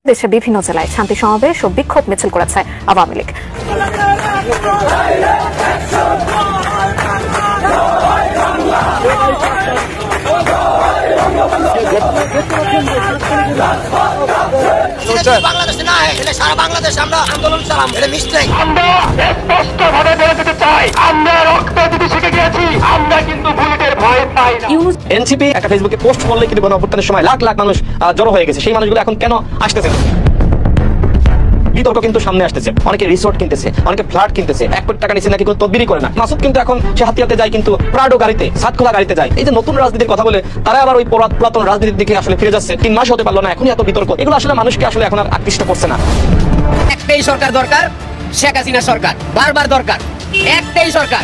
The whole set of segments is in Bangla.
দেশের বিভিন্ন জেলায় শান্তি সমাবেশ ও বিক্ষোভ মিছিল করেছে আওয়ামী লীগ। বাংলাদেশে না সারা বাংলাদেশে আমরা আন্দোলন চালাম, এটা মিস্টেক। আমরা স্পষ্টভাবে বলে দিতে চাই, আমরা রক্ত দিতে শিখে গেছি, আমরা কিন্তু বুলেটের ভয় পাই না। এনসিপি একটা ফেসবুকে পোস্ট করলে কিন্তু গণঅভ্যুত্থানের সময় লাখ লাখ মানুষ জড়ো হয়ে গেছে, সেই মানুষগুলো এখন কেন আসতেছে? বিতর্ক কিন্তু সামনে আসতেছে, অনেকে রিসোর্ট কিনতেছে, অনেকে ফ্ল্যাট কিনতেছে, 1 কোটি টাকা নিচে নাকি কোনো তদবিরই করে না। মাসুদ কিন্তু এখন সে হাতিয়াতে যায়, কিন্তু প্রাডো গাড়িতে, সাতখোলা গাড়িতে যায়। এই যে নতুন রাজনীতির কথা বলে তারা আবার ওই পুরাতন রাজনীতির দিকে আসলে ফিরে যাচ্ছে। 3 মাস হতে পারলো না, এখনই এত বিতর্ক। এগুলো আসলে মানুষকে আসলে এখন আর আকৃষ্ট করছে না। একটাই সরকার দরকার, শেখ হাসিনা সরকার বারবার দরকার। একটাই সরকার,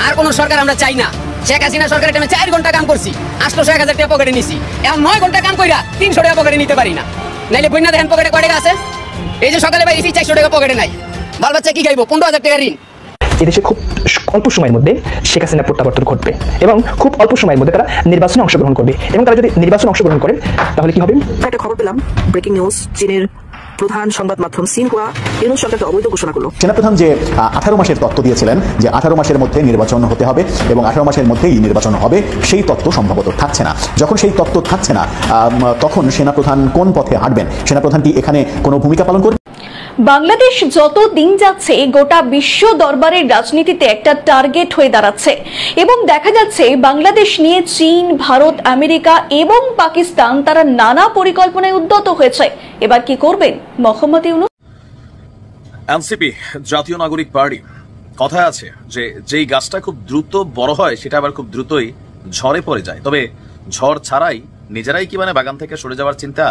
আর কোন সরকার আমরা চাই না। শেখ হাসিনা সরকারের টাইমে 4 ঘন্টা কাম করছি, 800-1000 টাকা পকেটে নিছি। এখন 9 ঘন্টা কাম কইরা 300 টাকা পকেটে নিতে পারি না। নাইলে বইনা দেখেন পকেটে কয় টাকা আছে। এই যে সকালে ভাই 400 টাকা পকেটে নাই, বাল বাচ্চা কি খাইবো? 15,000 টাকা ঋণ। এদেশে খুব অল্প সময়ের মধ্যে শেখ হাসিনা প্রত্যাবর্তন ঘটবে এবং খুব অল্প সময়ের মধ্যে তারা নির্বাচনে অংশগ্রহণ করবে, এবং তারা যদি নির্বাচনে অংশগ্রহণ করে তাহলে কি হবে? একটা খবর পেলাম, ব্রেকিং নিউজ, চীনের প্রধান সংবাদ মাধ্যম সিনহুয়া ইউনুস সরকারকে অবৈধ ঘোষণা করলো। সেনাপ্রধান যে 18 মাসের তত্ত্ব দিয়েছিলেন যে 18 মাসের মধ্যে নির্বাচন হতে হবে এবং 18 মাসের মধ্যেই নির্বাচন হবে, সেই তত্ত্ব সম্ভবত থাকছে না। যখন সেই তত্ত্ব থাকছে না, তখন সেনাপ্রধান কোন পথে হাঁটবেন? সেনাপ্রধানটি এখানে কোনো ভূমিকা পালন করবে? বাংলাদেশ যত দিন যাচ্ছে গোটা বিশ্ব দরবারের রাজনীতিতে একটা টার্গেট হয়ে দাঁড়াচ্ছে, এবং দেখা যাচ্ছে বাংলাদেশ নিয়ে চীন, ভারত, আমেরিকা এবং পাকিস্তান তারা নানা পরিকল্পনায় উদ্যত হয়েছে। এবার কি করবেন মোহাম্মদ ইউনূস? এনসিপি জাতীয় নাগরিক পার্টি, কথায় আছে যে যেই গাছটা খুব দ্রুত বড় হয় সেটা আবার খুব দ্রুতই ঝড়ে পড়ে যায়। তবে ঝড় ছাড়াই নিজেরাই কি বাগান থেকে সরে যাওয়ার চিন্তা?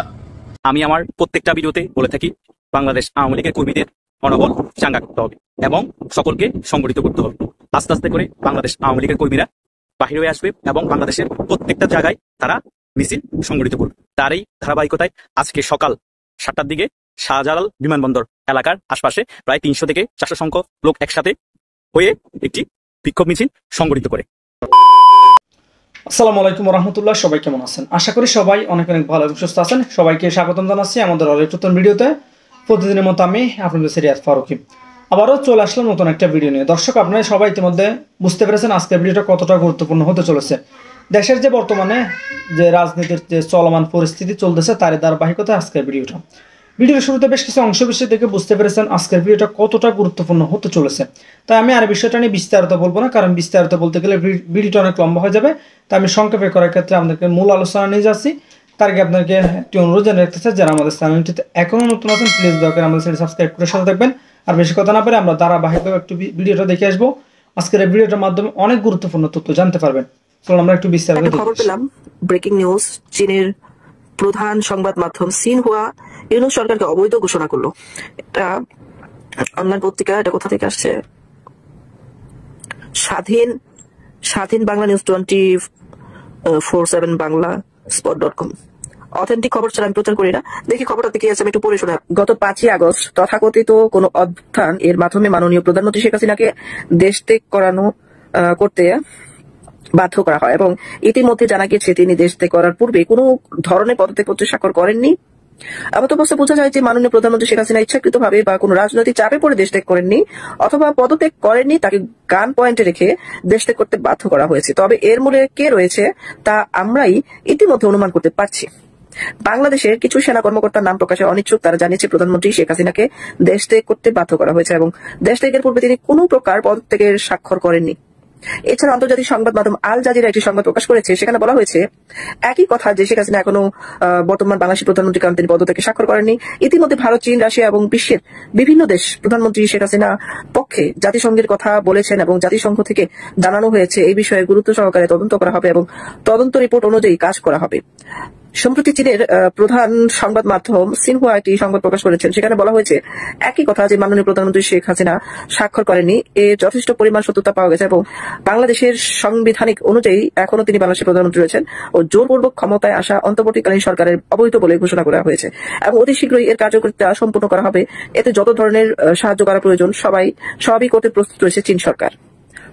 আমি আমার প্রত্যেকটা ভিডিওতে বলে থাকি, বাংলাদেশ আওয়ামী লীগের কর্মীদের মনোবল চাঙ্গা করতে হবে এবং সকলকে সংগঠিত করতে হবে। আস্তে আস্তে করে বাংলাদেশ আওয়ামী লীগের কর্মীরা বাহির হয়ে আসবে এবং বাংলাদেশের প্রত্যেকটা জায়গায় তারা মিছিল সংগঠিত করবে। তারই ধারাবাহিকতায় আজকে সকাল 7টার দিকে শাহজালাল বিমানবন্দর এলাকার আশপাশে প্রায় 300 থেকে 400 সংখ্যক লোক একসাথে হয়ে একটি বিক্ষোভ মিছিল সংগঠিত করে। আসসালামু আলাইকুম রহমতুল্লাহ, সবাই কেমন আছেন? আশা করি সবাই অনেক অনেক ভালো এবং সুস্থ আছেন। সবাইকে স্বাগতম জানাচ্ছি আমাদের আরেকটি নতুন ভিডিওতে। প্রতিদিনের মতো আমি আপনাদের রিয়াদ ফারুকী আবারও চলে আসলাম নতুন একটা ভিডিও নিয়ে। দর্শক, আপনারা সবাই ইতিমধ্যে বুঝতে পেরেছেন আজকের ভিডিওটা কতটা গুরুত্বপূর্ণ হতে চলেছে। দেশের যে বর্তমানে যে রাজনীতির যে চলমান পরিস্থিতি চলতেছে তারই ধারাবাহিকতায় আজকের ভিডিওর শুরুতে বেশ কিছু অংশ বিষয় থেকে বুঝতে পেরেছেন আজকের ভিডিওটা কতটা গুরুত্বপূর্ণ হতে চলেছে। তাই আমি আর বিষয়টা নিয়ে বিস্তারিত বলবো না, কারণ বিস্তারিত বলতে গেলে ভিডিওটা অনেক লম্বা হয়ে যাবে। তাই আমি সংক্ষেপে করার ক্ষেত্রে আপনাদেরকে মূল আলোচনা নিয়ে যাচ্ছি। তার আগে আপনাকে একটি অনুরোধ জানিয়ে রাখতে চাই, যারা আমাদের চ্যানেলটিতে এখনো নতুন আছেন প্লিজ দয়া করে আমাদের চ্যানেল সাবস্ক্রাইব করে সাথে থাকবেন। আর বেশি কথা না পারে আমরা ধারাবাহিকভাবে একটু ভিডিওটা দেখে আসবো। আজকের এই ভিডিওটার মাধ্যমে অনেক গুরুত্বপূর্ণ তথ্য জানতে পারবেন। চলুন আমরা একটু বিস্তারিত খবর পেলাম, ব্রেকিং নিউজ, চীনের প্রধান সংবাদ মাধ্যম সিনহুয়া ইউনুস সরকারকে অবৈধ ঘোষণা করলো। এটা অনলাইন পত্রিকা, এটা কোথা থেকে আসছে? স্বাধীন Bangla news 24/7 Bangla spot.com। Authentic খবর ছাড়া আমি প্রচার করি না। দেখি খবরটা দেখে আছে, আমি একটু পড়ে শোনা। গত 5ই আগস্ট তথাকথিত কোন অভ্যুত্থান এর মাধ্যমে মাননীয় প্রধানমন্ত্রী শেখ হাসিনাকে দেশ ত্যাগ করতে বাধ্য করা হয়, এবং ইতিমধ্যে জানা গেছে তিনি দেশ ত্যাগ করার পূর্বে কোনো ধরনের পদত্যাগপত্রে স্বাক্ষর করেননি। এমত অবস্থায় বোঝা যায় যে মাননীয় প্রধানমন্ত্রী শেখ হাসিনা ইচ্ছাকৃতভাবে বা কোনো রাজনৈতিক চাপে পড়ে দেশ ত্যাগ করেননি, অথবা পদত্যাগ করেননি, তাকে গান পয়েন্টে রেখে দেশ ত্যাগ করতে বাধ্য করা হয়েছে। তবে এর মূলে কে রয়েছে তা আমরাই ইতিমধ্যে অনুমান করতে পারছি। বাংলাদেশের কিছু সেনা কর্মকর্তার নাম প্রকাশে অনিচ্ছুক। তারা জানিয়েছে প্রধানমন্ত্রী শেখ হাসিনাকে দেশ ত্যাগ করতে বাধ্য করা হয়েছে এবং দেশ ত্যাগের পূর্বে তিনি কোনো প্রকার পদত্যাগের স্বাক্ষর করেননি। এছাড়া আন্তর্জাতিক সংবাদ মাধ্যম আল জাজিরা একটি সংবাদ প্রকাশ করেছে, সেখানে বলা হয়েছে একই কথা যে শেখ হাসিনা এখনো বর্তমান বাংলাদেশের প্রধানমন্ত্রী, কারণ তিনি পদত্যাগে স্বাক্ষর করেননি। ইতিমধ্যে ভারত, চীন, রাশিয়া এবং বিশ্বের বিভিন্ন দেশ প্রধানমন্ত্রী শেখ হাসিনা পক্ষে জাতিসংঘের কথা বলেছেন এবং জাতিসংঘ থেকে জানানো হয়েছে এই বিষয়ে গুরুত্ব সহকারে তদন্ত করা হবে এবং তদন্ত রিপোর্ট অনুযায়ী কাজ করা হবে। সম্প্রতি চীনের প্রধান সংবাদ মাধ্যম সিনহুয়া একটি সংবাদ প্রকাশ করেছেন, সেখানে বলা হয়েছে একই কথা যে মাননীয় প্রধানমন্ত্রী শেখ হাসিনা স্বাক্ষর করেননি। এর যথেষ্ট পরিমাণ সত্যতা পাওয়া গেছে এবং বাংলাদেশের সাংবিধানিক অনুযায়ী এখনো তিনি বাংলাদেশের প্রধানমন্ত্রী রয়েছেন ও জোরপূর্বক ক্ষমতায় আসা অন্তর্বর্তীকালীন সরকারের অবৈধ বলে ঘোষণা করা হয়েছে এবং অতি শীঘ্রই এর কার্যকারিতা সম্পূর্ণ করা হবে। এতে যত ধরনের সাহায্য করা প্রয়োজন সবই করতে প্রস্তুত রয়েছে চীন সরকার।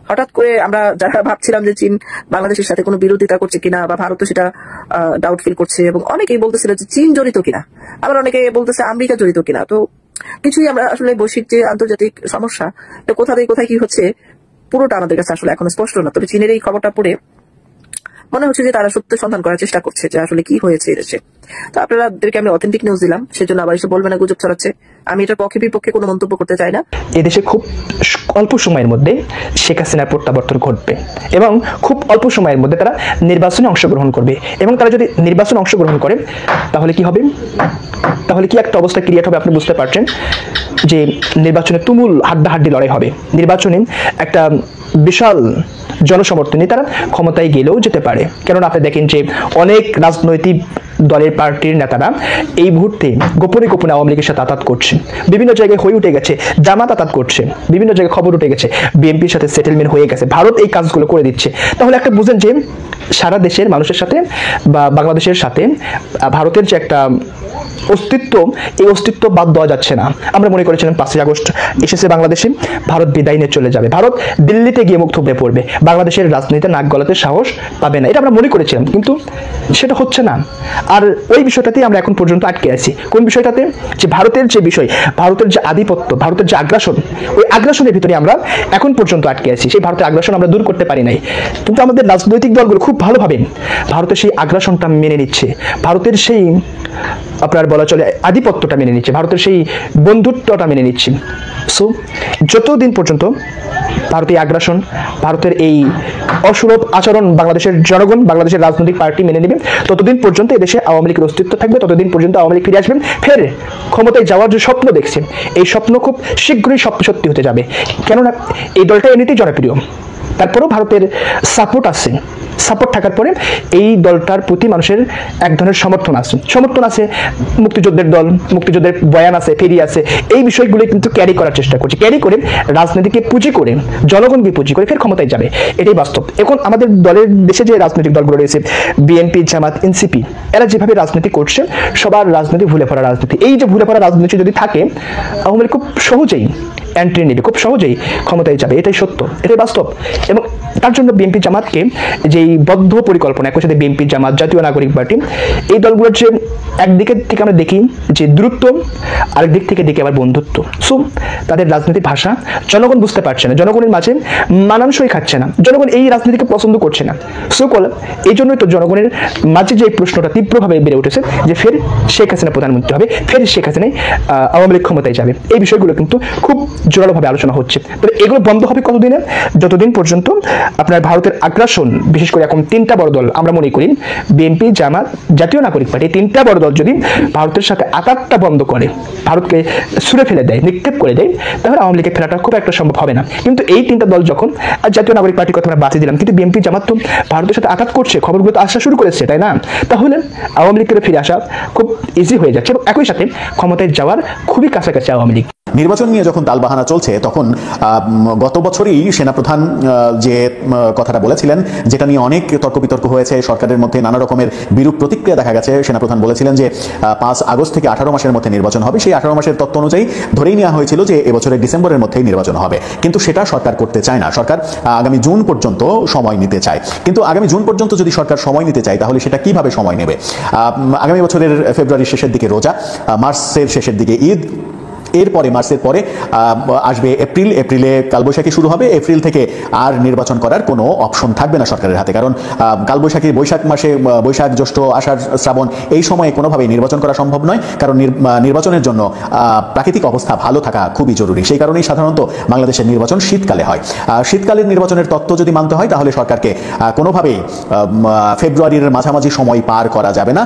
হঠাৎ করে আমরা যারা ভাবছিলাম যে চীন বাংলাদেশের সাথে কোনো বিরোধিতা করছে কিনা বা ভারতও সেটা ডাউট ফিল করছে, এবং অনেকেই বলতেছিল যে চীন জড়িত কিনা, আবার অনেকে বলতেছে আমেরিকা জড়িত কিনা। তো কিছুই আমরা আসলে বৈশ্বিক যে আন্তর্জাতিক সমস্যা কোথা থেকে কোথায় কি হচ্ছে পুরোটা আমাদের কাছে আসলে এখন স্পষ্ট না। তবে চীনের এই খবরটা পড়ে মনে হচ্ছে যে তারা সত্য সন্ধান করার চেষ্টা করছে যে আসলে কি হয়েছে এদেশে। তো আপনাদেরকে আমি অথেন্টিক নিউজ দিলাম, সেজন্য আবার এসে বলবে না গুজব ছড়াচ্ছে। আমি এটার পক্ষে বিপক্ষে কোনো মন্তব্য করতে চাই না। এদেশে খুব অল্প সময়ের মধ্যে শেখ হাসিনার প্রত্যাবর্তন ঘটবে এবং খুব অল্প সময়ের মধ্যে তারা নির্বাচনে অংশগ্রহণ করবে, এবং তারা যদি নির্বাচনে অংশগ্রহণ করে তাহলে কি হবে, তাহলে কি একটা অবস্থা ক্রিয়েট হবে আপনি বুঝতে পারছেন যে নির্বাচনে তুমুল হাড্ডাহাড্ডি লড়াই হবে। নির্বাচনে একটা বিশাল জনসমর্থনে তারা ক্ষমতায় গেলেও যেতে পারে। কেননা আপনি দেখেন যে অনেক রাজনৈতিক দলের পার্টির নেতারা এই মুহূর্তে গোপনে গোপনে আওয়ামী লীগের সাথে আতাত করছে, বিভিন্ন জায়গায় হয়ে উঠে গেছে, জামাত আতাত করছে, বিভিন্ন জায়গায় খবর উঠে গেছে বিএনপির সাথে সেটেলমেন্ট হয়ে গেছে, ভারত এই কাজগুলো করে দিচ্ছে। তাহলে একটা বুঝেন যে সারা দেশের মানুষের সাথে বা বাংলাদেশের সাথে ভারতের যে একটা অস্তিত্ব, এই অস্তিত্ব বাদ দেওয়া যাচ্ছে না। আমরা মনে করেছিলাম 5ই আগস্ট এসেছে বাংলাদেশে, ভারত বিদায় নিয়ে চলে যাবে, ভারত দিল্লিতে গিয়ে মুখ থুবড়ে পড়বে, বাংলাদেশের রাজনীতিতে নাক গলাতে সাহস পাবে না, এটা আমরা মনে করেছিলাম, কিন্তু সেটা হচ্ছে না। আর ওই বিষয়টাতেই আমরা এখন পর্যন্ত আটকে আছি। কোন বিষয়টাতে? যে ভারতের যে বিষয়, ভারতের যে আধিপত্য, ভারতের যে আগ্রাসন, ওই আগ্রাসনের ভিতরে আমরা এখন পর্যন্ত আটকে আছি। সেই ভারতের আগ্রাসন আমরা দূর করতে পারি নাই, কিন্তু আমাদের রাজনৈতিক দলগুলো খুব ভালোভাবে ভারতের সেই আগ্রাসনটা মেনে নিচ্ছে, ভারতের সেই আপনার বলা চলে আধিপত্যটা মেনে নিচ্ছে, ভারতের সেই বন্ধুত্বটা মেনে নিচ্ছে। সো যতদিন পর্যন্ত ভারতীয় আগ্রাসন, ভারতের এই অসুলভ আচরণ বাংলাদেশের জনগণ, বাংলাদেশের রাজনৈতিক পার্টি মেনে নেবে, ততদিন পর্যন্ত এদেশে আওয়ামী লীগের অস্তিত্ব থাকবে, ততদিন পর্যন্ত আওয়ামী লীগ ফিরে আসবেন, ফের ক্ষমতায় যাওয়ার যে স্বপ্ন দেখছে এই স্বপ্ন খুব শীঘ্রই সত্যি হতে যাবে। কেননা এই দলটা এমনিতেই জনপ্রিয়, তারপরেও ভারতের সাপোর্ট আছে, সাপোর্ট থাকার পরে এই দলটার প্রতি মানুষের এক ধরনের সমর্থন আছে। মুক্তিযুদ্ধের দল, মুক্তিযুদ্ধের বয়ান আছে, ফেরি আছে, এই বিষয়গুলো কিন্তু ক্যারি করার চেষ্টা করছে, ক্যারি করে রাজনীতিকে পুঁজি করে, জনগণকে পুঁজি করে ফের ক্ষমতায় যাবে, এটাই বাস্তব। এখন আমাদের দলের দেশে যে রাজনৈতিক দলগুলো রয়েছে, বিএনপি, জামাত, এনসিপি, এরা যেভাবে রাজনীতি করছে, সবার রাজনীতি ভুলে পড়া রাজনীতি। এই যে ভুলে পড়া রাজনীতি যদি থাকে, আওয়ামী লীগ খুব সহজেই এন্ট্রি নেবে, খুব সহজেই ক্ষমতায় যাবে, এটাই সত্য, এটাই বাস্তব। এবং তার জন্য বিএনপি জামাতকে যেই বদ্ধ পরিকল্পনা, একই সাথে বিএনপি জামাত, জাতীয় নাগরিক পার্টি, এই দলগুলোর যে একদিকের থেকে আমরা দেখি যে দূরত্ব, আরেক দিক থেকে দেখি আবার বন্ধুত্ব। সো তাদের রাজনৈতিক ভাষা জনগণ বুঝতে পারছে না, জনগণের মাঝে মানানসই খাচ্ছে না, জনগণ এই রাজনীতিকে পছন্দ করছে না। সকল এই জন্যই তো জনগণের মাঝে যে প্রশ্নটা তীব্রভাবে বেড়ে উঠেছে যে ফের শেখ হাসিনা প্রধানমন্ত্রী হবে, ফের শেখ হাসিনাই আওয়ামী লীগ ক্ষমতায় যাবে। এই বিষয়গুলো কিন্তু খুব জোরালোভাবে আলোচনা হচ্ছে। তবে এগুলো বন্ধ হবে কতদিনে? যতদিন পর্যন্ত আপনার ভারতের আগ্রাসন, বিশেষ করে এখন 3টা বড় দল আমরা মনে করি, বিএনপি, জামাত, জাতীয় নাগরিক পার্টি, 3টা বড় দল যদি ভারতের সাথে আঘাতটা বন্ধ করে, ভারতকে ছুঁড়ে ফেলে দেয়, নিক্ষেপ করে দেয়, তাহলে আওয়ামী লীগের ফেরাটা খুব একটা সম্ভব হবে না। কিন্তু এই 3টা দল যখন, আর জাতীয় নাগরিক পার্টির কথা আমরা বাঁচিয়ে দিলাম, কিন্তু বিএনপি, জামাত তো ভারতের সাথে আঘাত করছে, খবরগুলো তো আসা শুরু করেছে, তাই না? তাহলে আওয়ামী লীগের ফিরে আসা খুব ইজি হয়ে যাচ্ছে এবং একই সাথে ক্ষমতায় যাওয়ার খুবই কাছাকাছি আওয়ামী লীগ। নির্বাচন নিয়ে যখন তালবাহানা চলছে, তখন গত বছরই সেনাপ্রধান যে কথাটা বলেছিলেন, যেটা নিয়ে অনেক তর্ক বিতর্ক হয়েছে, সরকারের মধ্যে নানা রকমের বিরূপ প্রতিক্রিয়া দেখা গেছে। সেনাপ্রধান বলেছিলেন যে 5 আগস্ট থেকে 18 মাসের মধ্যে নির্বাচন হবে। সেই 18 মাসের তত্ত্ব অনুযায়ী ধরেই নেওয়া হয়েছিল যে এবছরের ডিসেম্বরের মধ্যেই নির্বাচন হবে, কিন্তু সেটা সরকার করতে চায় না। সরকার আগামী জুন পর্যন্ত সময় নিতে চায়। কিন্তু আগামী জুন পর্যন্ত যদি সরকার সময় নিতে চায়, তাহলে সেটা কিভাবে সময় নেবে? আগামী বছরের ফেব্রুয়ারির শেষের দিকে রোজা, মার্চের শেষের দিকে ঈদ, এরপরে মার্চের পরে আসবে এপ্রিলে কালবৈশাখী শুরু হবে। এপ্রিল থেকে আর নির্বাচন করার কোনো অপশন থাকবে না সরকারের হাতে, কারণ কালবৈশাখী বৈশাখ মাসে, বৈশাখ, জ্যৈষ্ঠ, আষাঢ়, শ্রাবণ, এই সময়ে কোনোভাবেই নির্বাচন করা সম্ভব নয়, কারণ নির্বাচনের জন্য প্রাকৃতিক অবস্থা ভালো থাকা খুবই জরুরি। সেই কারণেই সাধারণত বাংলাদেশের নির্বাচন শীতকালে হয়। শীতকালের নির্বাচনের তত্ত্ব যদি মানতে হয়, তাহলে সরকারকে কোনোভাবেই ফেব্রুয়ারির মাঝামাঝি সময় পার করা যাবে না,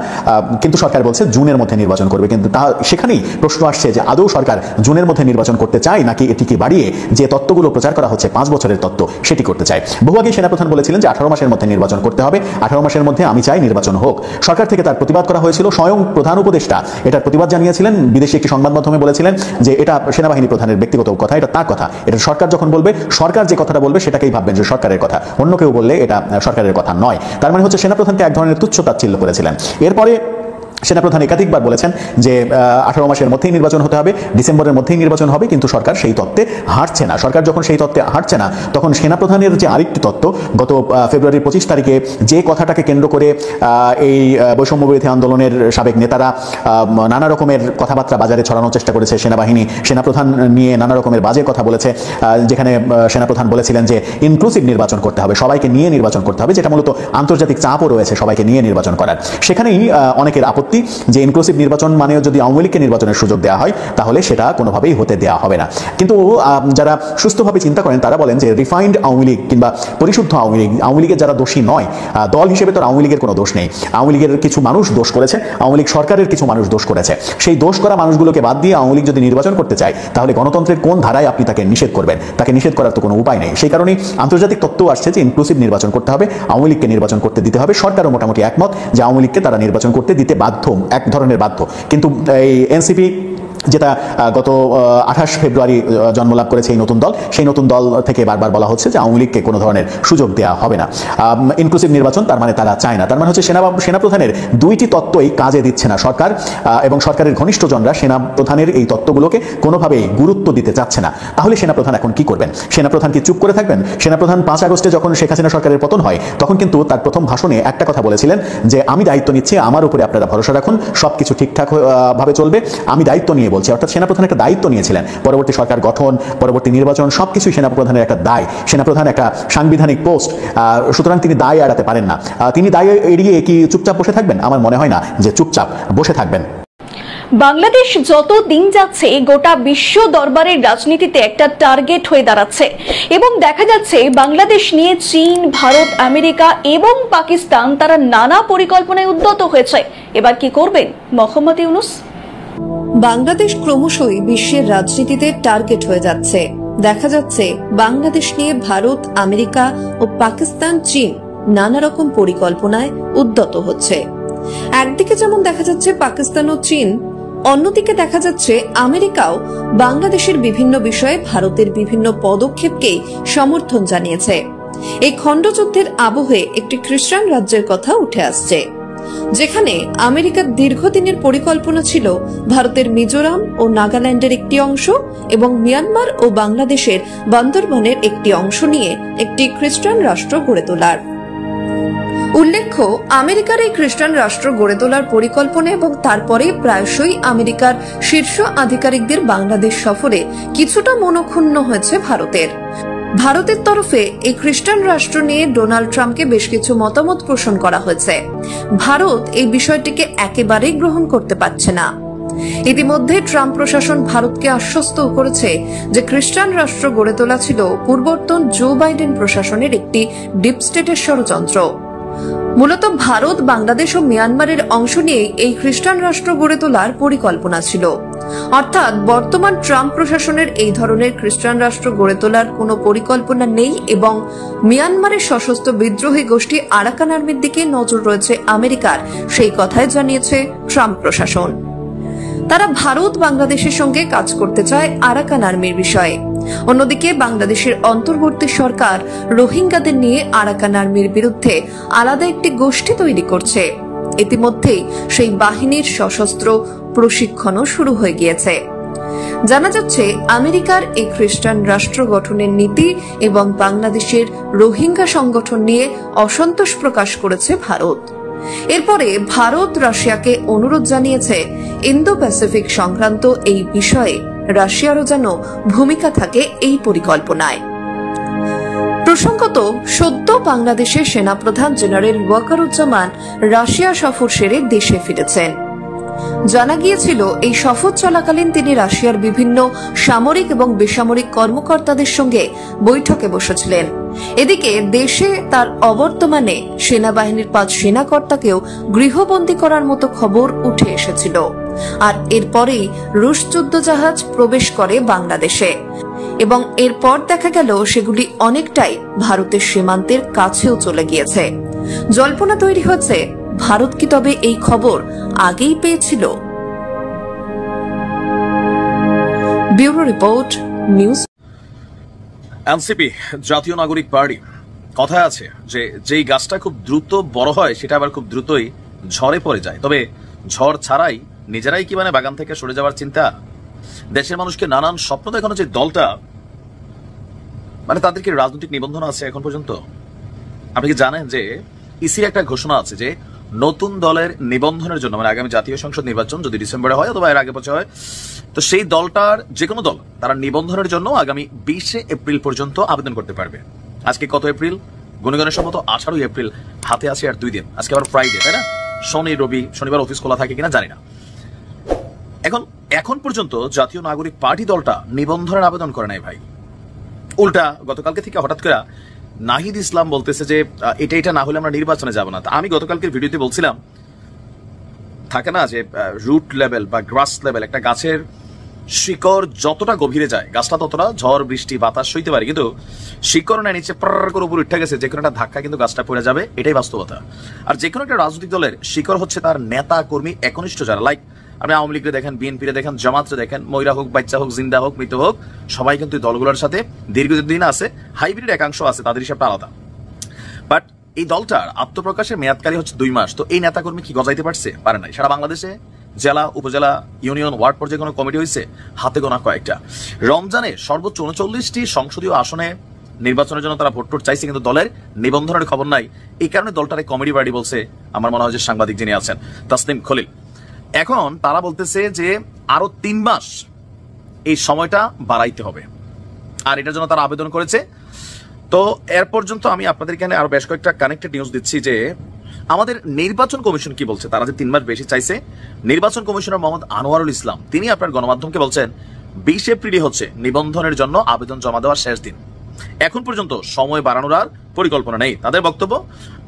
কিন্তু সরকার বলছে জুনের মধ্যে নির্বাচন করবে। কিন্তু সেখানেই প্রশ্ন আসছে যে আদৌ সরকার জুনের মধ্যে নির্বাচন করতে চায়, নাকি এটিকে বাড়িয়ে যে তত্ত্বগুলো প্রচার করা হচ্ছে 5 বছরের তত্ত্ব, সেটি করতে চায়। বহু আগে সেনাপ্রধান বলেছিলেন যে 18 মাসের মধ্যে নির্বাচন করতে হবে, 18 মাসের মধ্যে আমি চাই নির্বাচন হোক। সরকার থেকে তার প্রতিবাদ করা হয়েছিল, স্বয়ং প্রধান উপদেষ্টা এটার প্রতিবাদ জানিয়েছিলেন, বিদেশি একটি সংবাদ মাধ্যমে বলেছিলেন যে এটা সেনাবাহিনী প্রধানের ব্যক্তিগত কথা, এটা তার কথা, এটা সরকার যখন বলবে, সরকার যে কথাটা বলবে সেটাকেই ভাববেন যে সরকারের কথা, অন্য কেউ বললে এটা সরকারের কথা নয়। তার মানে হচ্ছে সেনাপ্রধানকে এক ধরনের তুচ্ছ তাচ্ছিল্য করেছিলেন। এরপরে সেনাপ্রধান একাধিকবার বলেছেন যে 18 মাসের মধ্যেই নির্বাচন হতে হবে, ডিসেম্বরের মধ্যেই নির্বাচন হবে, কিন্তু সরকার সেই তত্ত্বে হাঁটছে না। সরকার যখন সেই তত্ত্বে হাঁটছে না, তখন সেনাপ্রধানের যে আরেকটি তত্ত্ব গত ফেব্রুয়ারির 25 তারিখে যে কথাটাকে কেন্দ্র করে এই বৈষম্য বিরোধী আন্দোলনের সাবেক নেতারা নানা রকমের কথাবার্তা বাজারে ছড়ানোর চেষ্টা করেছে, সেনাপ্রধান নিয়ে নানা রকমের বাজে কথা বলেছে, যেখানে সেনাপ্রধান বলেছিলেন যে ইনক্লুসিভ নির্বাচন করতে হবে, সবাইকে নিয়ে নির্বাচন করতে হবে, যেটা মূলত আন্তর্জাতিক চাপও রয়েছে সবাইকে নিয়ে নির্বাচন করার। সেখানেই অনেকের আপত্তি যে ইনক্লুসিভ নির্বাচন মানে যদি আওয়ামী লীগকে নির্বাচনের সুযোগ দেওয়া হয় তাহলে সেটা কোনোভাবেই হতে দেওয়া হবে না। কিন্তু যারা সুস্থভাবে চিন্তা করেন তারা বলেন যে রিফাইন্ড আওয়ামী লীগ কিংবা পরিশুদ্ধ আওয়ামী লীগের যারা দোষী নয়, দল হিসেবে তো আওয়ামী লীগের কোনো দোষ নেই, আওয়ামী লীগের কিছু মানুষ দোষ করেছে, আওয়ামী লীগ সরকারের কিছু মানুষ দোষ করেছে, সেই দোষ করা মানুষগুলোকে বাদ দিয়ে আওয়ামী লীগ যদি নির্বাচন করতে চায় তাহলে গণতন্ত্রের কোন ধারায় আপনি তাকে নিষেধ করবেন? তাকে নিষেধ করার তো কোনো উপায় নেই। সেই কারণেই আন্তর্জাতিক তত্ত্ব আসছে যে ইনক্লুসিভ নির্বাচন করতে হবে, আওয়ামী লীগকে নির্বাচন করতে দিতে হবে। সরকারও মোটামুটি একমত যে আওয়ামী লীগকে তারা নির্বাচন করতে দিতে বাধ্য, এক ধরনের বাধ্য। কিন্তু এই এনসিপি যেটা গত 28 ফেব্রুয়ারি জন্মলাভ করেছে এই নতুন দল, সেই নতুন দল থেকে বারবার বলা হচ্ছে যে আওয়ামী লীগকে কোনো ধরনের সুযোগ দেওয়া হবে না। ইনক্লুসিভ নির্বাচন তার মানে তারা চায় না। তার মানে হচ্ছে সেনাপ্রধানের দুইটি তত্ত্বই কাজে দিচ্ছে না সরকার, এবং সরকারের ঘনিষ্ঠজনরা সেনাপ্রধানের এই তত্ত্বগুলোকে কোনোভাবেই গুরুত্ব দিতে চাচ্ছে না। তাহলে সেনাপ্রধান এখন কি করবেন? সেনাপ্রধান কি চুপ করে থাকবেন? সেনাপ্রধান 5 আগস্টে যখন শেখ হাসিনা সরকারের পতন হয় তখন কিন্তু তার প্রথম ভাষণে একটা কথা বলেছিলেন যে আমি দায়িত্ব নিচ্ছি, আমার উপরে আপনারা ভরসা রাখুন, সবকিছু ঠিকঠাক ভাবে চলবে, আমি দায়িত্ব নিয়ে বলছি। অর্থাৎ সেনাপ্রধান একটা দায়িত্ব নিয়েছিলেন, পরবর্তী সরকার গঠন, পরবর্তী নির্বাচন সবকিছুই সেনাপ্রধানের একটা দায়। সেনাপ্রধান একটা সাংবিধানিক পোস্ট, সুতরাং তিনি দায় এড়াতে পারেন না। তিনি দায় এড়িয়ে কি চুপচাপ বসে থাকবেন? আমার মনে হয় না যে চুপচাপ বসে থাকবেন। বাংলাদেশ যত দিন যাচ্ছে গোটা বিশ্ব দরবারের রাজনীতিতে একটা টার্গেট হয়ে দাঁড়াচ্ছে এবং দেখা যাচ্ছে বাংলাদেশ নিয়ে চীন, ভারত, আমেরিকা এবং পাকিস্তান তারা নানা পরিকল্পনায় উদ্যত হয়েছে। এবার কি করবেন মোহাম্মদ ইউনূস? বাংলাদেশ ক্রমশই বিশ্বের রাজনীতিতে টার্গেট হয়ে যাচ্ছে। দেখা যাচ্ছে বাংলাদেশ নিয়ে ভারত, আমেরিকা ও পাকিস্তান, চীন নানা রকম পরিকল্পনায় উদ্যত হচ্ছে। একদিকে যেমন দেখা যাচ্ছে পাকিস্তান ও চীন, অন্যদিকে দেখা যাচ্ছে আমেরিকাও বাংলাদেশের বিভিন্ন বিষয়ে ভারতের বিভিন্ন পদক্ষেপকেই সমর্থন জানিয়েছে। এই খণ্ডযুদ্ধের আবহে একটি খ্রিস্টান রাজ্যের কথা উঠে আসছে, যেখানে আমেরিকার দীর্ঘদিনের পরিকল্পনা ছিল ভারতের মিজোরাম ও নাগাল্যান্ডের একটি অংশ এবং মিয়ানমার ও বাংলাদেশের বান্দরবানের একটি অংশ নিয়ে একটি খ্রিস্টান রাষ্ট্র গড়ে তোলার। উল্লেখ্য, আমেরিকার এই খ্রিস্টান রাষ্ট্র গড়ে তোলার পরিকল্পনা এবং তারপরে প্রায়শই আমেরিকার শীর্ষ আধিকারিকদের বাংলাদেশ সফরে কিছুটা মনক্ষুণ্ণ হয়েছে ভারতের। ভারতের তরফে এই খ্রিস্টান রাষ্ট্র নিয়ে ডোনাল্ড ট্রাম্পকে বেশ কিছু মতামত পোষণ করা হয়েছে। ভারত এই বিষয়টিকে একেবারেই গ্রহণ করতে পারছে না। ইতিমধ্যে ট্রাম্প প্রশাসন ভারতকে আশ্বস্ত করেছে যে খ্রিস্টান রাষ্ট্র গড়ে তোলা ছিল পূর্বতন জো বাইডেন প্রশাসনের একটি ডিপ স্টেটের ষড়যন্ত্র। মূলত ভারত, বাংলাদেশ ও মিয়ানমারের অংশ নিয়ে এই খ্রিস্টান রাষ্ট্র গড়ে তোলার পরিকল্পনা ছিল। অর্থাৎ বর্তমান ট্রাম্প প্রশাসনের এই ধরনের খ্রিস্টান রাষ্ট্র গড়ে তোলার কোনো পরিকল্পনা নেই এবং মিয়ানমারের সশস্ত্র বিদ্রোহী গোষ্ঠী আরাকান আর্মির দিকে নজর রয়েছে আমেরিকার, সেই কথাই জানিয়েছে ট্রাম্প প্রশাসন। তারা ভারত, বাংলাদেশের সঙ্গে কাজ করতে চায় আরাকান আর্মির বিষয়ে। অন্যদিকে বাংলাদেশের অন্তর্বর্তী সরকার রোহিঙ্গাদের নিয়ে আরাকান আর্মির বিরুদ্ধে আলাদা একটি গোষ্ঠী তৈরি করছে। ইতিমধ্যেই সেই বাহিনীর সশস্ত্র প্রশিক্ষণও শুরু হয়ে গিয়েছে। জানা যাচ্ছে আমেরিকার এই খ্রিস্টান রাষ্ট্র গঠনের নীতি এবং বাংলাদেশের রোহিঙ্গা সংগঠন নিয়ে অসন্তোষ প্রকাশ করেছে ভারত। এরপরে ভারত রাশিয়াকে অনুরোধ জানিয়েছে ইন্দো প্যাসিফিক সংক্রান্ত এই বিষয়ে রাশিয়ারও যেন ভূমিকা থাকে এই পরিকল্পনায়। প্রসঙ্গত, সদ্য বাংলাদেশের সেনাপ্রধান জেনারেল ওয়াকারুজ্জামান রাশিয়া সফর সেরে দেশে ফিরেছেন। জানা গিয়েছিল এই সফর চলাকালীন তিনি রাশিয়ার বিভিন্ন সামরিক এবং বেসামরিক কর্মকর্তাদের সঙ্গে বৈঠকে বসেছিলেন। এদিকে দেশে তার অবর্তমানে সেনাবাহিনীর 5 সেনাকর্তাকেও গৃহবন্দী করার মতো খবর উঠে এসেছিল। আর এরপরেই রুশ যুদ্ধজাহাজ প্রবেশ করে বাংলাদেশে এবং এরপর দেখা গেল সেগুলি অনেকটাই ভারতের সীমান্তের কাছেও চলে গিয়েছে। জল্পনা তৈরি হচ্ছে, ভারত কি তবে এই খবর আগেই পেয়েছিল? Bureau report, news. এনসিপি, জাতীয় নাগরিক পার্টি, কথায় আছে যে যেই গাছটা খুব দ্রুত বড় হয় সেটা আবার খুব দ্রুতই ঝরে পড়ে যায়। তবে ঝড় ছাড়াই নিজেরাই কি মানে বাগান থেকে সরে যাওয়ার চিন্তা? দেশের মানুষকে নানান স্বপ্ন দেখানো যে দলটা, মানে তাদের কি রাজনৈতিক নিবন্ধন আছে এখন পর্যন্ত? আপনি কি জানেন যে ইসির একটা ঘোষণা আছে যে নতুন দলের নিবন্ধনের জন্য, মানে আগামী জাতীয় সংসদ নির্বাচন যদি ডিসেম্বরে হয় অথবা এর আগে বছর হয়, তো সেই দলটার যে কোনো দল তারা নিবন্ধনের জন্য আগামী 20 এপ্রিল পর্যন্ত আবেদন করতে পারবে। আজকে কত এপ্রিল? গুণগণের সম্মত 18 এপ্রিল, হাতে আছে আর 2 দিন। আজকে আবার ফ্রাইডে, তাই না? শনি রবি, শনিবার অফিস খোলা থাকে কিনা জানি না। এখন পর্যন্ত জাতীয় নাগরিক পার্টি দলটা নিবন্ধনের আবেদন করে নাই ভাই। উল্টা গতকালকে থেকে হঠাৎ করে নাহিদ ইসলাম বলতেছে যে এটা না হলে আমরা নির্বাচনে যাব না। আমি গতকালকের ভিডিওতে বলছিলাম, থাকে না যে রুট লেভেল বা গ্রাস লেভেল, একটা গাছের শিকড় যতটা গভীরে যায় গাছটা ততটা ঝড় বৃষ্টি বাতাস সইতে পারে, কিন্তু শিকড় না নিচে প্রার করে উপর উঠে গেছে, যে কোনো একটা ধাক্কা কিন্তু গাছটা পড়ে যাবে, এটাই বাস্তবতা। আর যে কোনো একটা রাজনৈতিক দলের শিকড় হচ্ছে তার নেতা কর্মী একনিষ্ঠ যারা, লাইক আপনি আওয়ামী লীগকে দেখেন, বিএনপিরে দেখেন, জামাতরে দেখেন, ময়রা হোক, বাচ্চা হোক, জিন্দা হোক, মৃত হোক, সবাই কিন্তু দলগুলোর সাথে দীর্ঘদিন আছে। হাইব্রিড একাংশ আছে, তাদের হিসাবটা আলাদা। বাট এই দলটার আত্মপ্রকাশের মেয়াদকালী হচ্ছে 2 মাস। তো এই নেতাকর্মী কি গজাইতে পারছে? পারে নাই। সারা বাংলাদেশে জেলা, উপজেলা, ইউনিয়ন, ওয়ার্ড পর্যায়ে কোনো কমিটি হয়েছে? হাতে গোনা কয়েকটা। রমজানে সর্বোচ্চ 39টি সংসদীয় আসনে নির্বাচনের জন্য তারা ভোট চাইছে, কিন্তু দলের নিবন্ধনের খবর নাই। এই কারণে দলটার কমেডি বাড়ি বলছে, আমার মনে হয় যে সাংবাদিক যিনি আছেন তাসনিম খলিল, এখন তারা বলতেছে যে আরো 3 মাস এই সময়টা বাড়াইতে হবে, আর এটার জন্য তারা আবেদন করেছে। তো এর পর্যন্ত আমি আপনাদের এখানে আরো বেশ কয়েকটা কানেক্টেড নিউজ দিচ্ছি যে আমাদের নির্বাচন কমিশন কি বলছে। তারা যে 3 মাস বেশি চাইছে, নির্বাচন কমিশনার মোহাম্মদ আনোয়ারুল ইসলাম তিনি আপনার গণমাধ্যমকে বলছেন 20 এপ্রিলই হচ্ছে নিবন্ধনের জন্য আবেদন জমা দেওয়ার শেষ দিন। এখন পর্যন্ত সময় বাড়ানোর আর পরিকল্পনা নেই। তাদের বক্তব্য,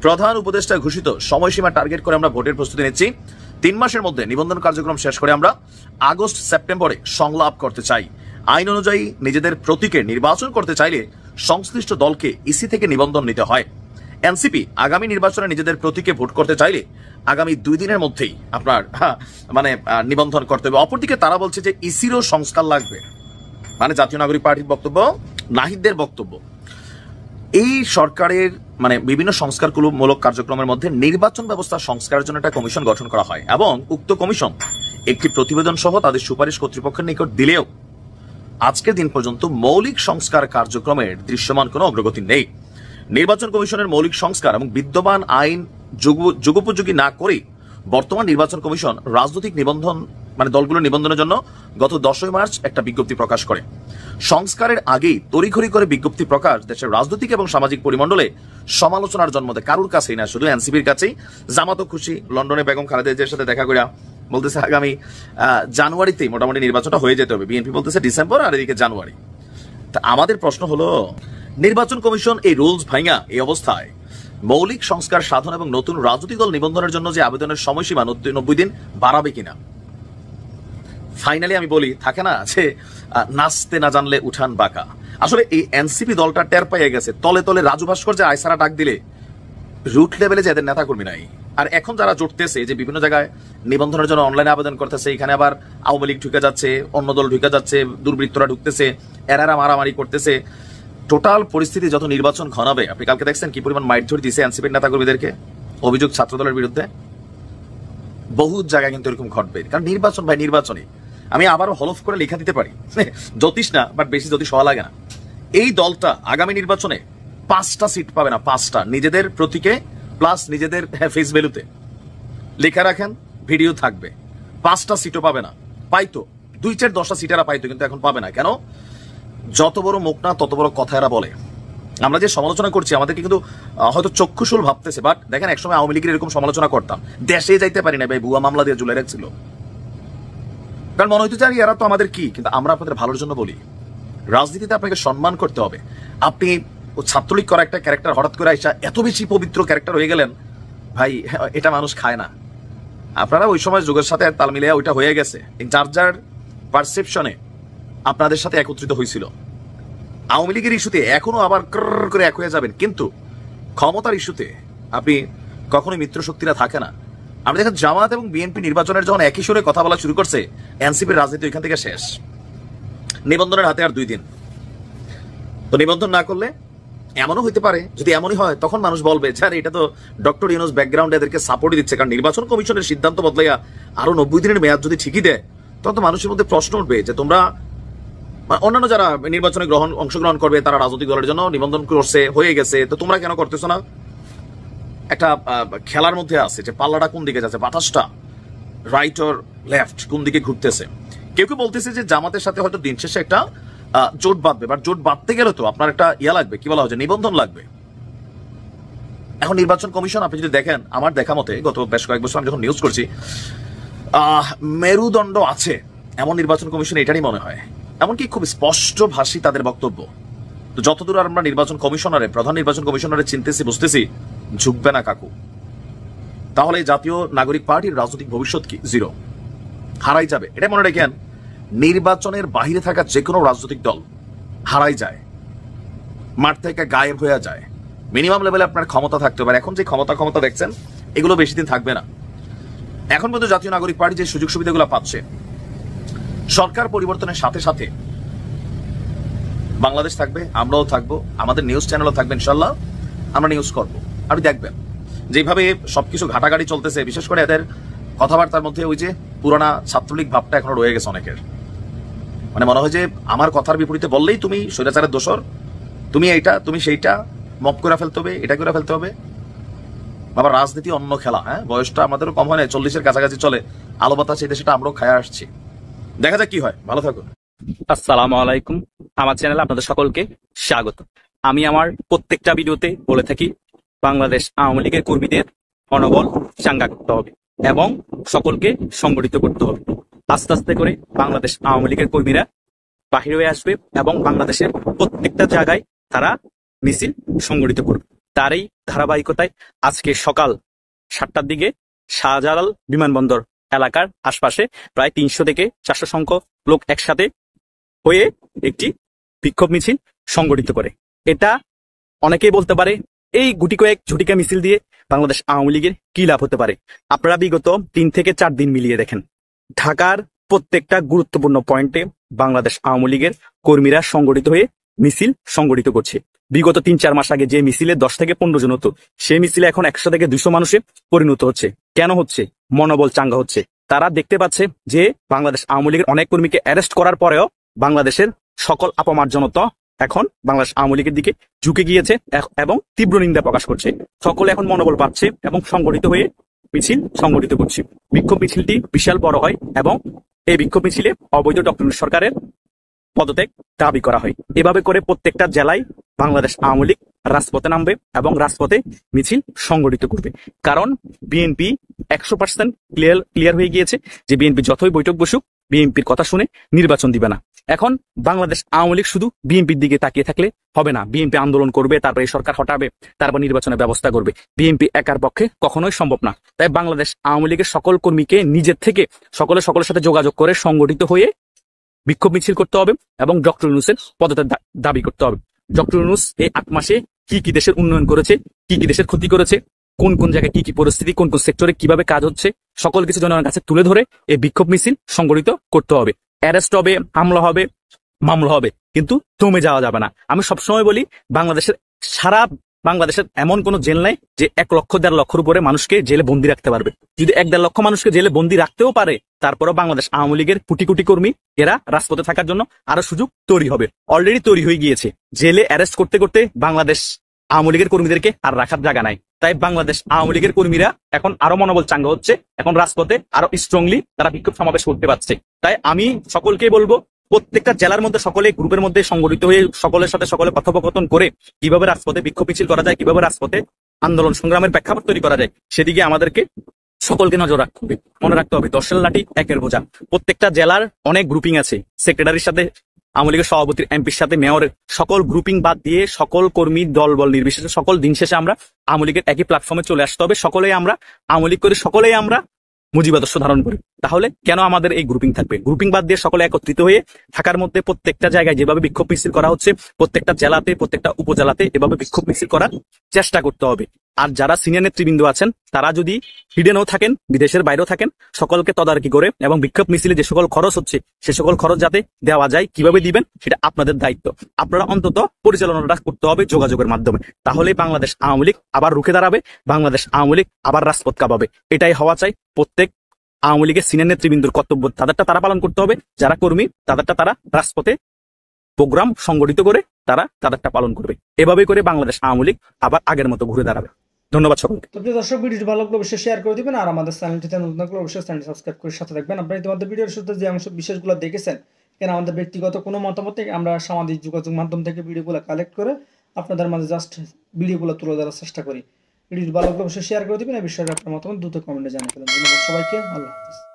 প্রধান উপদেষ্টা ঘোষিত সময়সীমা টার্গেট করে আমরা ভোটের প্রস্তুতি নিচ্ছি। 3 মাসের মধ্যে নিবন্ধন কার্যক্রম শেষ করে আমরা আগস্ট সেপ্টেম্বরে সংলাপ করতে চাই। আইন অনুযায়ী নিজেদের প্রতীকে নির্বাচন করতে চাইলে সংশ্লিষ্ট দলকে ইসি থেকে নিবন্ধন নিতে হয়। এনসিপি আগামী নির্বাচনে নিজেদের প্রতীকে ভোট করতে চাইলে আগামী 2 দিনের মধ্যেই আপনার নিবন্ধন করতে হবে। অপরদিকে তারা বলছে যে ইসিরও সংস্কার লাগবে, মানে জাতীয় নাগরিক পার্টির বক্তব্য, নাহিদদের বক্তব্য। এই সরকারের বিভিন্ন সংস্কারমূলক কার্যক্রমের মধ্যে নির্বাচন ব্যবস্থা সংস্কারের জন্য একটা কমিশন গঠন করা হয় এবং উক্ত কমিশন একটি প্রতিবেদন সহ তাদের সুপারিশ কর্তৃপক্ষের নিকট দিলেও আজকের দিন পর্যন্ত মৌলিক সংস্কার কার্যক্রমের দৃশ্যমান কোনো অগ্রগতি নেই। নির্বাচন কমিশনের মৌলিক সংস্কার এবং বিদ্যমান আইন যুগোপযোগী না করে বর্তমান নির্বাচন কমিশন রাজনৈতিক নিবন্ধন দলগুলোর নিবন্ধনের জন্য গত 10 মার্চ একটা বিজ্ঞপ্তি প্রকাশ করে। সংস্কারের আগেই তড়িঘড়ি করে বিজ্ঞপ্তি প্রকাশ দেশের রাজনৈতিক এবং সামাজিক পরিমণ্ডলে সমালোচনার জন্ম দেয়। কারুর কাছেই না, শুধু এনসিপির কাছেই। জামাতও খুশি, লন্ডনে বেগম খালেদা জিয়ার সাথে দেখা করে বলতেছে আগামী জানুয়ারিতেই মোটামুটি নির্বাচনটা হয়ে যেতে হবে। বিএনপি বলতেছে ডিসেম্বর, আর এদিকে জানুয়ারি। তা আমাদের প্রশ্ন হলো, নির্বাচন কমিশন এই রুলস ভাঙা এই অবস্থায় মৌলিক সংস্কার সাধন এবং নতুন রাজনৈতিক দল নিবন্ধনের জন্য যে আবেদনের সময়সীমা 90 দিন বাড়াবে কিনা। ফাইনালি আমি বলি, থাকে না যে নাচতে না জানলে উঠান বাঁকা। আসলে এই এনসিপি দলটা টের পেয়ে গেছে, তলে তলে রাজু ভাস্কর আয়সারা ডাক দিলে রুট লেভেলে যাদের নেতা কর্মী নাই। আর এখন যারা জুটতেছে যে বিভিন্ন জায়গায় নিবন্ধনের জন্য অনলাইনে আবেদন করতেছে, এখানে আবার আওয়ামী লীগ ঢুকে যাচ্ছে, অন্য দল ঢুকে যাচ্ছে, দুর্বৃত্তরা ঢুকতেছে, এরারা মারামারি করতেছে। টোটাল পরিস্থিতি যত নির্বাচন ঘনাবে, আপনি কালকে দেখছেন কি পরিমাণ মাইটধর দিয়েছে এনসিপির নেতা কর্মীদেরকে, অভিযোগ ছাত্র দলের বিরুদ্ধে। বহু জায়গায় কিন্তু এরকম ঘটবে, কারণ নির্বাচন ভাই নির্বাচনী। আমি আবারও হলফ করে লেখা দিতে পারি, জ্যোতিষ না, বাট বেশি জ্যোতিষ হওয়া লাগে না। এই দলটা আগামী নির্বাচনে 5টা সিট পাবে না, 5টা নিজেদের প্রতীকে প্লাস নিজেদের ফেস ভ্যালুতে লেখা রাখেন, ভিডিও থাকবে। 5টা সিটও পাবে না, পাইতো 2-4-10টা সিটেরা পাইতো, কিন্তু এখন পাবে না। কেন? যত বড় মুখ না তত বড় কথা এরা বলে। আমরা যে সমালোচনা করছি আমাদেরকে কিন্তু হয়তো চক্ষুশুল ভাবতেছে, বাট দেখেন একসময় আওয়ামী লীগের এরকম সমালোচনা করতাম, দেশে যাইতে পারি না ভাই, ভুয়া মামলা দিয়ে ঝুলে রাখছিল, কারণ মনে হইতো যে এরা তো আমাদের কি। কিন্তু আমরা আপনাদের ভালোর জন্য বলি, রাজনীতিতে আপনাকে সম্মান করতে হবে। আপনি ছাত্রলীগ করা একটা ক্যারেক্টার হঠাৎ করে আইসা এত বেশি পবিত্র ক্যারেক্টার হয়ে গেলেন ভাই, এটা মানুষ খায় না। আপনারা ওই সময় যুগের সাথে তাল মিলিয়ে ওইটা হয়ে গেছে, যার যার পারসেপশনে আপনাদের সাথে একত্রিত হয়েছিল। আওয়ামী লীগের ইস্যুতে এখনো আবার করে এক হয়ে যাবেন, কিন্তু ক্ষমতার ইস্যুতে আপনি কখনোই মিত্র শক্তিরা থাকে না। আমরা দেখেন জামাত এবং বিএনপি নির্বাচনের যখন একই সুরে কথা বলা শুরু করছে, এনসিপির রাজনীতি ওইখান থেকে শেষ। নিবন্ধনের হাতে আর 2 দিন। তো নিবন্ধন না করলে এমনও হইতে পারে, যদি এমনই হয় তখন মানুষ বলবে স্যার এটা তো ডক্টর ইউনূস ব্যাকগ্রাউন্ডে এদেরকে সাপোর্ট দিচ্ছে, কারণ নির্বাচন কমিশনের সিদ্ধান্ত বদলাইয়া আরো 90 দিনের মেয়াদ যদি ঠিকই দেয় তখন তো মানুষের মধ্যে প্রশ্ন উঠবে যে তোমরা অন্যান্য যারা নির্বাচনে অংশগ্রহণ করবে তারা রাজনৈতিক দলের জন্য নিবন্ধন করছে, হয়ে গেছে, তো তোমরা কেন করতেছো না? একটা খেলার মধ্যে আছে যে পাল্লাটা কোন দিকে যাচ্ছে, বাতাসটা রাইট অর লেফট কোন দিকে ঘুরতেছে। কেউ কেউ বলতেছে যে জামাতের সাথে হয়তো দিন শেষে একটা জোট বাঁধবে, বাট জোট বাঁধতে গেলে তো আপনার একটা লাগবে, কি বলা হচ্ছে, নিবন্ধন লাগবে। এখন নির্বাচন কমিশন আপনি যদি দেখেন, আমার দেখা মতে গত বেশ কয়েক বছর আমি যখন নিউজ করছি, মেরুদণ্ড আছে এমন নির্বাচন কমিশন এটারই মনে হয়। এমনকি খুব স্পষ্ট ভাষী তাদের বক্তব্য। তো যতদূর আমরা নির্বাচন কমিশনারে, প্রধান নির্বাচন কমিশনারে চিনতেছি, বুঝতেছি ঝুঁকবে না কাকু। তাহলে জাতীয় নাগরিক পার্টির রাজনৈতিক ভবিষ্যৎ কি? জিরো, হারাই যাবে। এটা মনে রাখেন, নির্বাচনের বাহিরে থাকা যে কোনো রাজনৈতিক দল হারাই যায়, মাঠ থেকে গায়েব হয়ে যায়। মিনিমাম লেভেলে আপনার ক্ষমতা থাকতে পারে। এখন যে ক্ষমতা দেখছেন এগুলো বেশি দিন থাকবে না। এখন পর্যন্ত জাতীয় নাগরিক পার্টি যে সুযোগ সুবিধাগুলো পাচ্ছে, সরকার পরিবর্তনের সাথে সাথে বাংলাদেশ থাকবে, আমরাও থাকবো, আমাদের নিউজ চ্যানেলও থাকবে, ইনশাল্লাহ আমরা নিউজ করবো। আপনি দেখবেন যেভাবে সবকিছু ঘাটাঘাটি চলতেছে, বিশেষ করে এদের কথাবার্তার মধ্যে ওই যে পুরানা ছাত্রলীগ ভাবটা এখনো রয়ে গেছে অনেকের। মানে মনে হয় যে আমার কথার বিপরীতে বললেই তুমি স্বৈরাচারের দোষর, তুমি এইটা, তুমি সেইটা, মপ করে ফেলতে হবে, এটা করে ফেলতে হবে। আবার রাজনীতি অন্য খেলা। হ্যাঁ, বয়সটা আমাদেরও কম হয় না, 40-এর কাছাকাছি চলে, আলো বাতাস এই দেশটা আমরাও খায়া আসছি। দেখা যাক কি হয়। ভালো থাকুন। আসসালামু আলাইকুম, আমার চ্যানেলে আপনাদের সকলকে স্বাগত। আমি আমার প্রত্যেকটা ভিডিওতে বলে থাকি বাংলাদেশ আওয়ামী লীগের কর্মীদের মনোবল চাঙ্গা করতে হবে এবং সকলকে সংগঠিত করতে হবে। আস্তে আস্তে করে বাংলাদেশ আওয়ামী লীগের কর্মীরা বাহির হয়ে আসবে এবং বাংলাদেশের প্রত্যেকটা জায়গায় তারা মিছিল সংগঠিত করবে। তার এই ধারাবাহিকতায় আজকে সকাল 7টার দিকে শাহজালাল বিমানবন্দর এলাকার আশপাশে প্রায় 300 থেকে 400 সংখ্যক লোক একসাথে হয়ে একটি বিক্ষোভ মিছিল সংগঠিত করে। এটা অনেকেই বলতে পারে এই গুটি কয়েক ঝুটিকা মিছিল দিয়ে বাংলাদেশ আওয়ামী লীগের কি লাভ হতে পারে। আপনারা বিগত 3 থেকে 4 দিন মিলিয়ে দেখেন, ঢাকার প্রত্যেকটা গুরুত্বপূর্ণ পয়েন্টে বাংলাদেশ আওয়ামী লীগের কর্মীরা সংগঠিত হয়ে মিছিল সংগঠিত করছে। বিগত 3-4 মাস আগে যে মিছিলে 10 থেকে 15 জন হতো, সেই মিছিলে এখন 100 থেকে 200 মানুষে পরিণত হচ্ছে। কেন হচ্ছে? মনোবল চাঙ্গা হচ্ছে। তারা দেখতে পাচ্ছে যে বাংলাদেশ আওয়ামী লীগের অনেক কর্মীকে অ্যারেস্ট করার পরেও বাংলাদেশের সকল অপমার্জনতা এখন বাংলাদেশ আওয়ামী লীগের দিকে ঝুঁকে গিয়েছে এবং তীব্র নিন্দা প্রকাশ করছে। সকলে এখন মনোবল পাচ্ছে এবং সংগঠিত হয়ে মিছিল সংগঠিত করছে। বিক্ষোভ মিছিলটি বিশাল বড় হয় এবং এই বিক্ষোভ মিছিলে অবৈধ ডক্টর সরকারের পদত্যাগ দাবি করা হয়। এভাবে করে প্রত্যেকটা জেলায় বাংলাদেশ আওয়ামী লীগ রাজপথে নামবে এবং রাজপথে মিছিল সংগঠিত করবে। কারণ বিএনপি 100% ক্লিয়ার হয়ে গিয়েছে যে বিএনপি যতই বৈঠক বসুক, বিএনপির কথা শুনে নির্বাচন দিবে না। এখন বাংলাদেশ আওয়ামী লীগ শুধু বিএনপির দিকে তাকিয়ে থাকলে হবে না। বিএনপি আন্দোলন করবে, তারপরে সরকার হটাবে, তারপর নির্বাচনের ব্যবস্থা করবে। বিএনপি একার পক্ষে কখনোই সম্ভব না। তাই বাংলাদেশ আওয়ামী লীগের সকল কর্মীকে নিজের থেকে সকলের সাথে যোগাযোগ করে সংগঠিত হয়ে বিক্ষোভ মিছিল করতে হবে এবং ডক্টর ইউনূসের পদত্যাগ দাবি করতে হবে। ডক্টর ইউনূস এই 8 মাসে কি কি দেশের উন্নয়ন করেছে, কি কি দেশের ক্ষতি করেছে, কোন কোন জায়গায় কি কি পরিস্থিতি, কোন কোন সেক্টরে কিভাবে কাজ হচ্ছে, সকল কিছু জনগণের কাছে তুলে ধরে এই বিক্ষোভ মিছিল সংগঠিত করতে হবে। অ্যারেস্ট হবে, হামলা হবে, মামলা হবে, কিন্তু থমে যাওয়া যাবে না। আমি সবসময় বলি সারা বাংলাদেশের এমন কোন জেল নাই যে 1-1.5 লক্ষের উপরে মানুষকে জেলে বন্দি রাখতে পারবে। যদি 1-1.5 লক্ষ মানুষকে জেলে বন্দি রাখতেও পারে, তারপরও বাংলাদেশ আওয়ামী লীগের কোটি কোটি কর্মী এরা রাজপথে থাকার জন্য আরো সুযোগ তৈরি হবে। অলরেডি তৈরি হয়ে গিয়েছে। জেলে অ্যারেস্ট করতে করতে বাংলাদেশ আওয়ামী লীগের কর্মীদেরকে আর রাখার জায়গা নাই। তাই বাংলাদেশ আওয়ামী লীগের কর্মীরা এখন আরো মনোবল চাঙ্গা হচ্ছে, এখন রাজপথে আরো স্ট্রংলি তারা বিক্ষোভ সমাবেশ করতে পারছে। তাই আমি সকলকে বলবো, প্রত্যেকটা জেলার মধ্যে সকলে গ্রুপের মধ্যে সংগঠিত হয়ে সকলের সাথে সকলে কথোপকথন করে কিভাবে রাজপথে বিক্ষোভ মিছিল করা যায়, কিভাবে রাজপথে আন্দোলন সংগ্রামের প্রেক্ষাপট তৈরি করা যায়, সেদিকে আমাদেরকে সকলকে নজর রাখতে হবে। মনে রাখতে হবে 10 লাঠি 1-এর বোঝা। প্রত্যেকটা জেলার অনেক গ্রুপিং আছে, সেক্রেটারির সাথে, আওয়ামী লীগের সভাপতির, এমপির সাথে, মেয়রের, সকল গ্রুপিং বাদ দিয়ে সকল কর্মী দল বল নির্বিশেষে সকল দিন শেষে আমরা আওয়ামী লীগের একই প্ল্যাটফর্মে চলে আসতে হবে। সকলেই আমরা আওয়ামী লীগ করি, সকলেই আমরা মুজিব আদর্শ ধারণ করি। তাহলে কেন আমাদের এই গ্রুপিং থাকবে? গ্রুপিং বাদ দিয়ে সকলে একত্রিত হয়ে ঢাকার মধ্যে প্রত্যেকটা জায়গায় যেভাবে বিক্ষোভ মিছিল করা হচ্ছে, প্রত্যেকটা জেলাতে প্রত্যেকটা উপজেলাতে এভাবে বিক্ষোভ মিছিল করার চেষ্টা করতে হবে। আর যারা সিনিয়র নেতৃবৃন্দ আছেন তারা যদি হিডেনও থাকেন, বিদেশের বাইরেও থাকেন, সকলকে তদারকি করে এবং বিক্ষোভ মিছিলে যে সকল খরচ হচ্ছে সে সকল খরচ যাতে দেওয়া যায়, কিভাবে দিবেন সেটা আপনাদের দায়িত্ব। আপনারা অন্তত পরিচালনাটা করতে হবে যোগাযোগের মাধ্যমে। তাহলেই বাংলাদেশ আওয়ামী লীগ আবার রুখে দাঁড়াবে, বাংলাদেশ আওয়ামী লীগ আবার রাজপথ কাঁপাবে। এটাই হওয়া চাই। প্রত্যেক আওয়ামী লীগের সিনিয়র নেতৃবৃন্দর কর্তব্য তাদেরটা তারা পালন করতে হবে, যারা কর্মী তাদেরটা তারা রাজপথে প্রোগ্রাম সংগঠিত করে তারা তাদেরটা পালন করবে। এভাবে করে বাংলাদেশ আওয়ামী লীগ আবার আগের মতো ঘুরে দাঁড়াবে। ধন্যবাদ সকলকে। তো প্রিয় দর্শক, ভিডিওটি ভালো লাগলে অবশ্যই শেয়ার করে দিবেন, আর আমাদের চ্যানেলটিতে নতুন থাকলে অবশ্যই চ্যানেল সাবস্ক্রাইব করে সাথে থাকবেন। আপনারা ইতিমধ্যে ভিডিওর শুরুতে যে অংশ বিশেষগুলো দেখেছেন, এখানে আমাদের ব্যক্তিগত কোনো মতামত থেকে আমরা সামাজিক যোগাযোগ মাধ্যম থেকে ভিডিওগুলো কালেক্ট করে আপনাদের মাঝে জাস্ট ভিডিওগুলো তুলে ধরার চেষ্টা করি। ভিডিওটি ভালো লাগলে অবশ্যই শেয়ার করে দিবেন। এই বিষয়ে আপনার মতামত দ্রুত কমেন্টে জানিয়ে ফেলুন। ধন্যবাদ সবাইকে। আল্লাহ হাফেজ।